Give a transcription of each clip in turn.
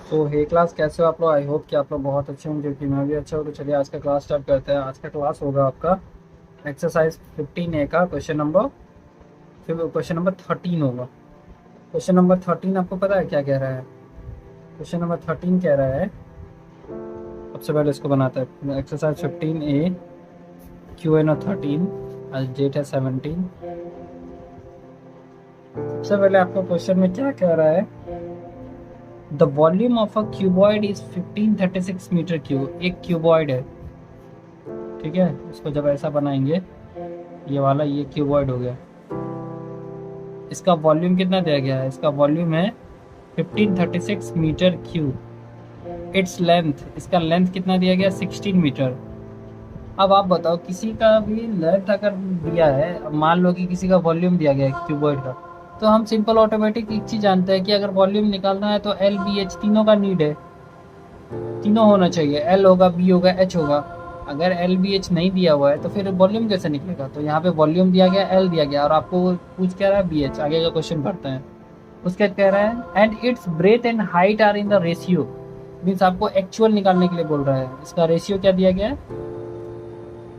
तो हे क्लास, कैसे हो आप लोग? आई होप कि आप लोग बहुत अच्छे होंगे, क्योंकि मैं भी अच्छा हूँ। तो चलिए आज का क्लास स्टार्ट करते हैं। आज का क्लास होगा आपका एक्सरसाइज 15A का क्वेश्चन नंबर 13 होगा। क्वेश्चन नंबर 13 आपको पता है क्या कह रहा है? क्वेश्चन नंबर 13 कह रहा है, सबसे पहले इसको बनाते हैं। एक्सरसाइज 15A Q&A 13, आज डेट है 17। सबसे पहले आपका क्वेश्चन में क्या कह रहा है? The volume of a cuboid is 1536 metre cube. एक क्यूबॉइड है, ठीक है। इसको जब ऐसा बनाएंगे, ये क्यूबॉइड हो गया। इसका वॉल्यूम कितना दिया गया है? इसका वॉल्यूम है 1536 मीटर क्यूब। इट्स लेंथ, इसका लेंथ कितना दिया गया? 16 मीटर। अब आप बताओ, किसी का भी लेंथ अगर दिया है, अब मान लो कि किसी का वॉल्यूम दिया गया है क्यूबॉइड का, तो हम सिंपल ऑटोमेटिक एक चीज जानते हैं कि अगर वॉल्यूम निकालना है तो एल बी एच तीनों का नीड है, तीनों होना चाहिए। एल होगा, बी होगा, एच होगा। अगर एल बी एच नहीं दिया हुआ है तो फिर वॉल्यूम कैसे निकलेगा? तो यहाँ पे वॉल्यूम दिया गया, एल दिया गया, और आपको पूछ क्या रहा है? B H. आगे का क्वेश्चन पढ़ते हैं। उसके कह रहा है and its breadth and height are in the ratio. Means आपको एक्चुअल निकालने के लिए बोल रहा है। इसका रेशियो क्या दिया गया है?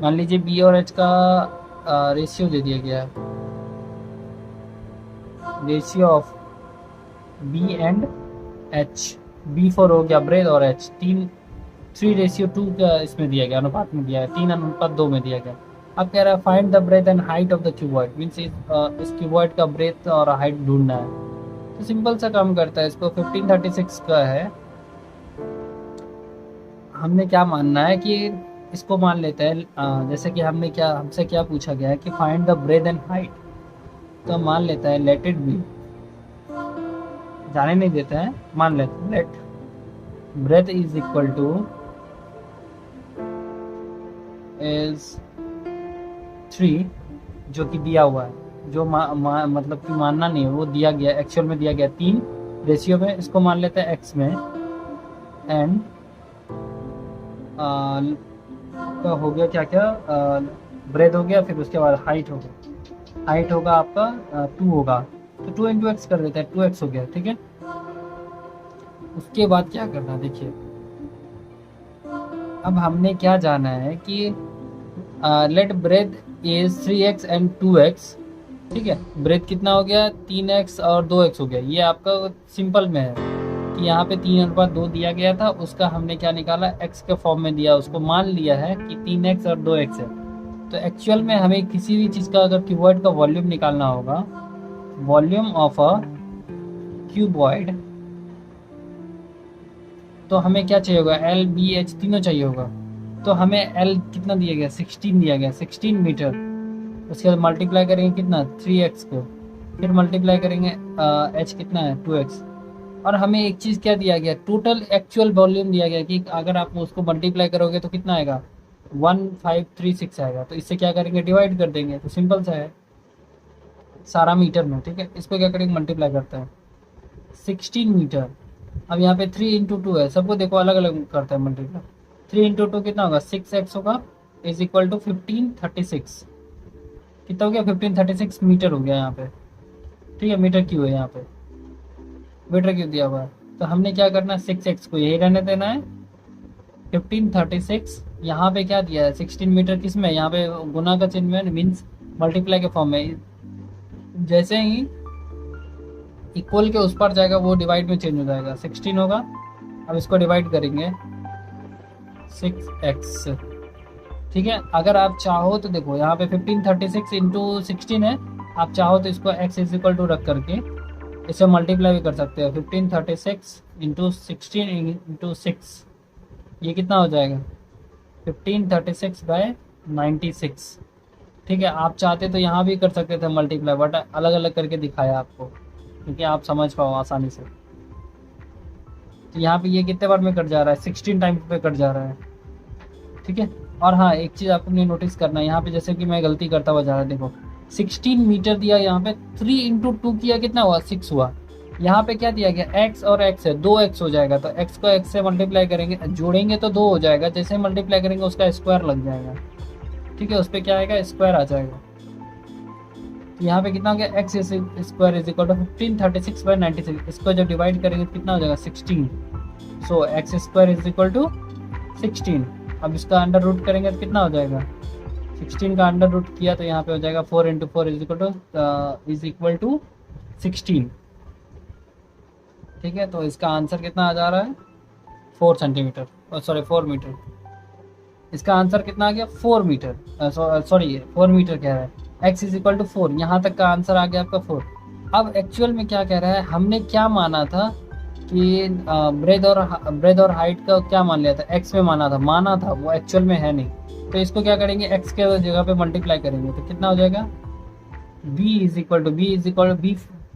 मान लीजिए बी और एच का रेशियो दे दिया गया है। Ratio of B and H. B for हो गया ब्रेथ, और एच 3:2 का इसमें दिया गया, अनुपात में दिया है, 3:2 में दिया गया। अब कह रहा है find the breadth and height of the cuboid. Means इस क्यूबॉइड का ब्रेथ और हाइट ढूंढना है। तो सिंपल सा काम करता है। इसको 1536 का है, हमने क्या मानना है कि इसको मान लेते हैं। जैसे कि हमसे क्या पूछा गया है कि find the breadth and height, तो हम मान लेते हैं लेट इट बी। जाने नहीं देते हैं, मान लेते हैं let breadth is equal to is 3, जो कि दिया हुआ है, जो मतलब कि मानना नहीं है, वो दिया गया, एक्चुअल में दिया गया 3 रेशियो में। इसको मान लेते हैं एक्स में। एंड आपका हो गया क्या क्या, ब्रेथ हो गया, फिर उसके बाद हाइट हो गया। हाइट होगा आपका 2 होगा, तो 2 इंटू एक्स कर देते हैं, 2x हो गया, ठीक है। उसके बाद क्या करना है देखिए। अब हमने क्या जाना है कि late breadth is 3x and 2x, ठीक है। ब्रेथ कितना हो गया? 3x और 2x हो गया। ये आपका सिंपल में है कि यहाँ पे 3:2 दिया गया था, उसका हमने क्या निकाला? x के फॉर्म में दिया, उसको मान लिया है कि 3x और 2x है। तो एक्चुअल में हमें किसी भी चीज़ का अगर क्यूबॉइड का वॉल्यूम निकालना होगा, वॉल्यूम ऑफ अ क्यूबॉइड, तो हमें क्या चाहिए होगा? एल बी एच तीनों चाहिए होगा। तो हमें एल कितना दिया गया? 16 दिया गया, 16 मीटर। उसके बाद मल्टीप्लाई करेंगे कितना? 3x को। फिर मल्टीप्लाई करेंगे एच कितना है? 2x। और हमें एक चीज़ क्या दिया गया? टोटल एक्चुअल वॉल्यूम दिया गया कि अगर आप उसको मल्टीप्लाई करोगे तो कितना आएगा? 1536 आएगा। तो इससे क्या करेंगे? डिवाइड कर देंगे। तो सिंपल सा है, सारा मीटर में, ठीक है। इसको क्या करेंगे? मल्टीप्लाई करते हैं 16 मीटर। अब यहाँ पे 3 × 2 है, सबको देखो अलग अलग करते हैं मल्टीप्लाई। 3 × 2 कितना होगा? 6x होगा, इज इक्वल टू 1536। कितना हो गया? 1536 मीटर हो गया यहाँ पे, ठीक है। मीटर क्यों है यहाँ पे? मीटर क्यों दिया हुआ है? तो हमने क्या करना है? 6x को यही रहने देना है। 1536 यहाँ पे क्या दिया है? 16 मीटर किस में? यहाँ पे गुना का चिन्ह में, मीन्स मल्टीप्लाई के फॉर्म में। जैसे ही इक्वल के उस पर जाएगा वो डिवाइड में चेंज हो जाएगा, 16 होगा। अब इसको डिवाइड करेंगे 6x, ठीक है। अगर आप चाहो तो देखो यहाँ पे 1536 इंटू 16 है। आप चाहो तो इसको x इज इक्वल टू रख करके इसे मल्टीप्लाई भी कर सकते हो। 1536 इंटू 16 इंटू 6, ये कितना हो जाएगा? 1536/96, ठीक है। आप चाहते तो यहाँ भी कर सकते थे मल्टीप्लाई, बट अलग अलग करके दिखाया आपको क्योंकि आप समझ पाओ आसानी से। तो यहाँ पे ये कितने बार में कट जा रहा है? 16 टाइम पे कट जा रहा है, ठीक है। और हाँ, एक चीज़ आपने नोटिस करना है यहाँ पे, जैसे कि मैं गलती करता हुआ जा रहा है, देखो 16 मीटर दिया, यहाँ पे 3 × 2 किया, कितना हुआ? 6 हुआ। यहाँ पे क्या दिया गया? x और x है, 2x हो जाएगा। तो x को x से मल्टीप्लाई करेंगे, जोड़ेंगे तो 2 हो जाएगा, जैसे मल्टीप्लाई करेंगे उसका स्क्वायर लग जाएगा, ठीक है। उस पर क्या आएगा? स्क्वायर आ जाएगा। तो यहाँ पे कितना हो गया? x² is equal to 1536/96। इसको जब डिवाइड करेंगे तो कितना हो जाएगा? 16। So x square is equal to 16। अब इसका अंडर रूट करेंगे तो कितना हो जाएगा, 16 का अंडर रूट किया तो यहाँ पे हो जाएगा 4 into four is equal to 16। ठीक है, तो इसका आंसर कितना आ जा रहा है, 4 सेंटीमीटर, सॉरी 4 मीटर। इसका आंसर कितना आ गया, 4 मीटर, सॉरी 4 मीटर कह रहा है, एक्स इज इक्वल टू 4, यहाँ तक का आंसर आ गया आपका 4। अब एक्चुअल में क्या कह रहा है, हमने क्या माना था कि ब्रेथ और हाइट का क्या मान लिया था, एक्स में माना था, वो एक्चुअल में है नहीं। तो इसको क्या करेंगे, एक्स के जगह पे मल्टीप्लाई करेंगे तो कितना हो जाएगा,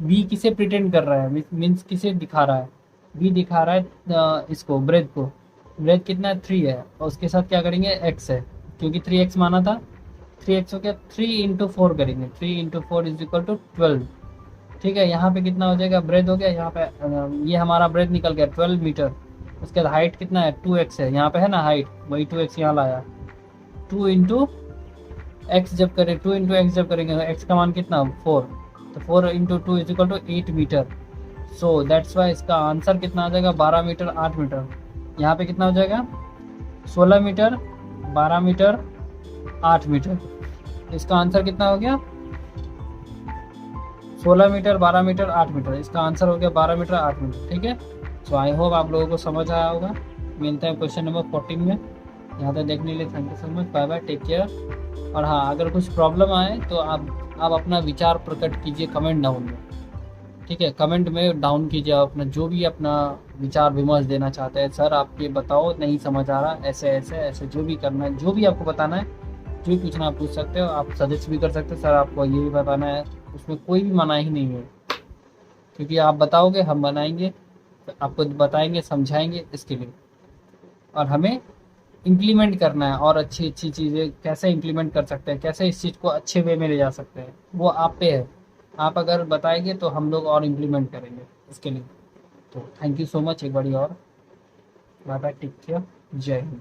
बी किसे प्रिटेंड कर रहा है, मीन्स किसे दिखा रहा है, बी दिखा रहा है इसको ब्रेथ को, ब्रेथ कितना है 3 है, और उसके साथ क्या करेंगे एक्स है, क्योंकि 3x माना था, 3x हो गया, 3 इंटू फोर करेंगे, 3 into four is equal to 12। ठीक है, यहाँ पे कितना हो जाएगा, ब्रेथ हो गया, यहाँ पे ये हमारा ब्रेथ निकल गया 12 मीटर। उसके बाद हाइट कितना है, 2x है, यहाँ पे है ना हाइट, वही 2x यहाँ लाया, 2 इंटू एक्स जब करें, 2 इंटू एक्स जब करेंगे तो एक्स का मान कितना 4, तो 4 into two is equal to 8 metre. So that's why इसका आंसर कितना आ जाएगा, 12 मीटर 8 मीटर। यहाँ पे कितना हो जाएगा, 16 मीटर 12 मीटर 8 मीटर। इसका आंसर कितना हो गया, 16 मीटर 12 मीटर 8 मीटर, इसका आंसर हो गया 12 मीटर 8 मीटर। ठीक है, सो आई होप आप लोगों को समझ आया होगा। मिलते हैं क्वेश्चन नंबर 14 में। यहाँ तक देखने के लिए thank you so much, bye bye, take care. और हाँ, अगर कुछ प्रॉब्लम आए तो आप अपना विचार प्रकट कीजिए कमेंट डाउन में। ठीक है, कमेंट में डाउन कीजिए अपना जो भी अपना विचार विमर्श देना चाहते हैं, सर आप ये बताओ नहीं समझ आ रहा, ऐसे ऐसे ऐसे जो भी करना है, जो भी आपको बताना है, जो भी पूछना आप पूछ सकते हो, आप सजेस्ट भी कर सकते हो, सर आपको ये भी बताना है, उसमें कोई भी मनाही नहीं है, क्योंकि आप बताओगे हम बनाएंगे, आपको बताएंगे समझाएंगे इसके लिए। और हमें इम्प्लीमेंट करना है, और अच्छी अच्छी चीज़ें कैसे इम्प्लीमेंट कर सकते हैं, कैसे इस चीज़ को अच्छे वे में ले जा सकते हैं, वो आप पे है। आप अगर बताएंगे तो हम लोग और इम्प्लीमेंट करेंगे इसके लिए। तो थैंक यू सो मच एक बारी और, बाय बाय, टेक केयर, जय हिंद।